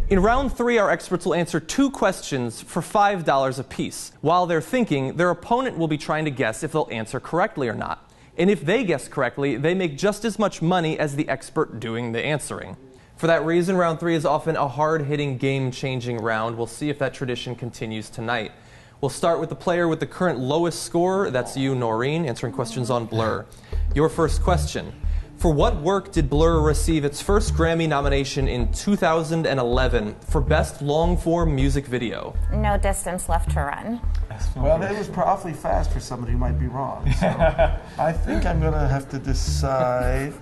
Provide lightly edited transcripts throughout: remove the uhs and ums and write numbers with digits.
In round 3, our experts will answer 2 questions for $5 apiece. While they're thinking, their opponent will be trying to guess if they'll answer correctly or not. And if they guess correctly, they make just as much money as the expert doing the answering. For that reason, round 3 is often a hard-hitting, game-changing round. We'll see if that tradition continues tonight. We'll start with the player with the current lowest score. That's you, Noreen, answering questions on Blur. Your first question. For what work did Blur receive its first Grammy nomination in 2011 for Best Long-Form Music Video? No Distance Left to Run. Well, that was awfully fast for somebody who might be wrong. So I think I'm going to have to decide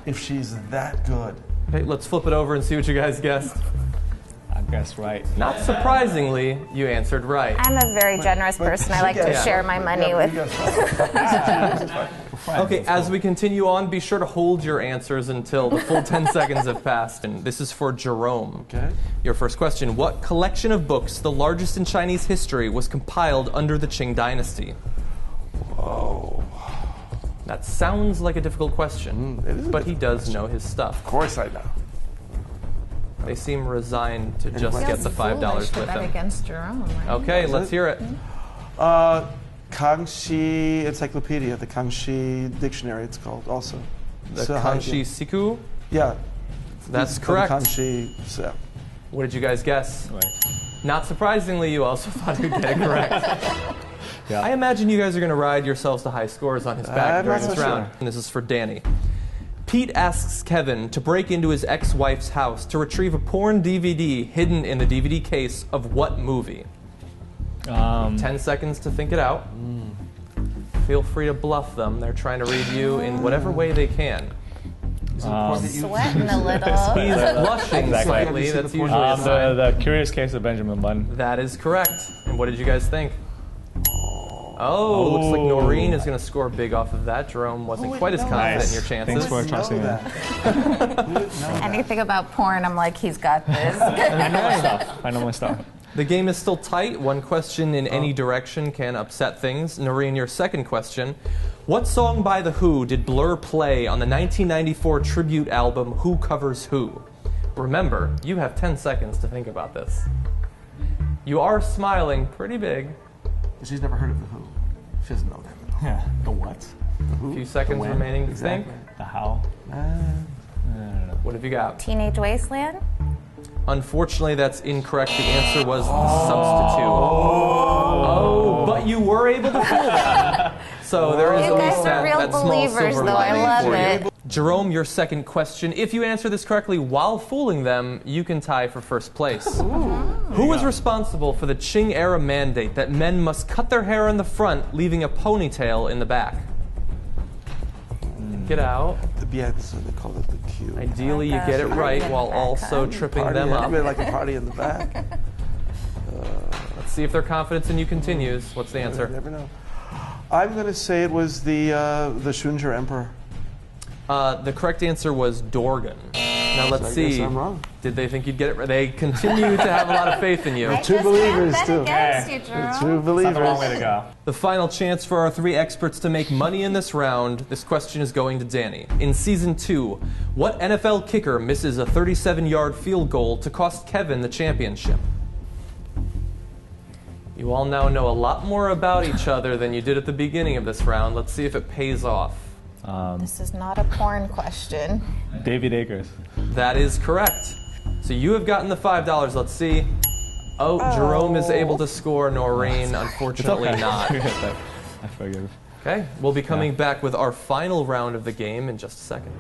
if she's that good. Okay, let's flip it over and see what you guys guessed. I guessed right. Not surprisingly, you answered right. I'm a very generous person. I like to share my money with. Okay, as we continue on, be sure to hold your answers until the full 10 seconds have passed. And this is for Jerome. Okay. Your first question. What collection of books, the largest in Chinese history, was compiled under the Qing Dynasty? Whoa. That sounds like a difficult question, but he does know his stuff. Of course I know. They seem resigned to just get the $5 with them. Against Jerome, right? Okay, let's hear it. Kangxi Encyclopedia, the Kangxi Dictionary, it's called also. The Kangxi Siku? Yeah. That's correct. Kangxi, so. What did you guys guess? Right. Not surprisingly, you also thought you'd get it correct. Yeah. I imagine you guys are going to ride yourselves to high scores on his back during this round. And this is for Danny. Pete asks Kevin to break into his ex-wife's house to retrieve a porn DVD hidden in the DVD case of what movie? 10 seconds to think it out. Feel free to bluff them. They're trying to read you in whatever way they can. Sweating a little. He's blushing slightly. That's usually a sign. The Curious Case of Benjamin Button. That is correct. And what did you guys think? Oh, looks like Noreen is going to score big off of that. Jerome wasn't quite as confident in your chances. Thanks for trusting me. Anything about porn, I'm like, he's got this. I know my stuff. The game is still tight. One question in any direction can upset things. Noreen, your second question. What song by The Who did Blur play on the 1994 tribute album Who Covers Who? Remember, you have 10 seconds to think about this. You are smiling pretty big. She's never heard of The Who. She doesn't know that. Yeah. The what? The Who. A few seconds remaining to think. The how? What have you got? Teenage Wasteland? Unfortunately, that's incorrect. The answer was The Substitute. Oh, but you were able to fool them. So there is at least that small believers, silver though. I lining love for it. you. Jerome, your second question. If you answer this correctly while fooling them, you can tie for first place. Who was responsible for the Qing-era mandate that men must cut their hair in the front, leaving a ponytail in the back? Get out. Yeah, so they call it the Q. Ideally, you get it right while also tripping them up. Like a party in the back. Let's see if their confidence in you continues. What's the answer? You never know. I'm going to say it was the Shunjur Emperor. The correct answer was Dorgan. Now let's see. I guess I'm wrong. Did they think you'd get it right? They continue to have a lot of faith in you. True believers, too. True believers. That's a long way to go. The final chance for our 3 experts to make money in this round. This question is going to Danny. In Season 2, what NFL kicker misses a 37-yard field goal to cost Kevin the championship? You all now know a lot more about each other than you did at the beginning of this round. Let's see if it pays off. This is not a porn question. David Akers. That is correct. So you have gotten the $5. Let's see. Oh, Jerome is able to score. Noreen, unfortunately, not. I forgive. Okay, we'll be coming back with our final round of the game in just a second.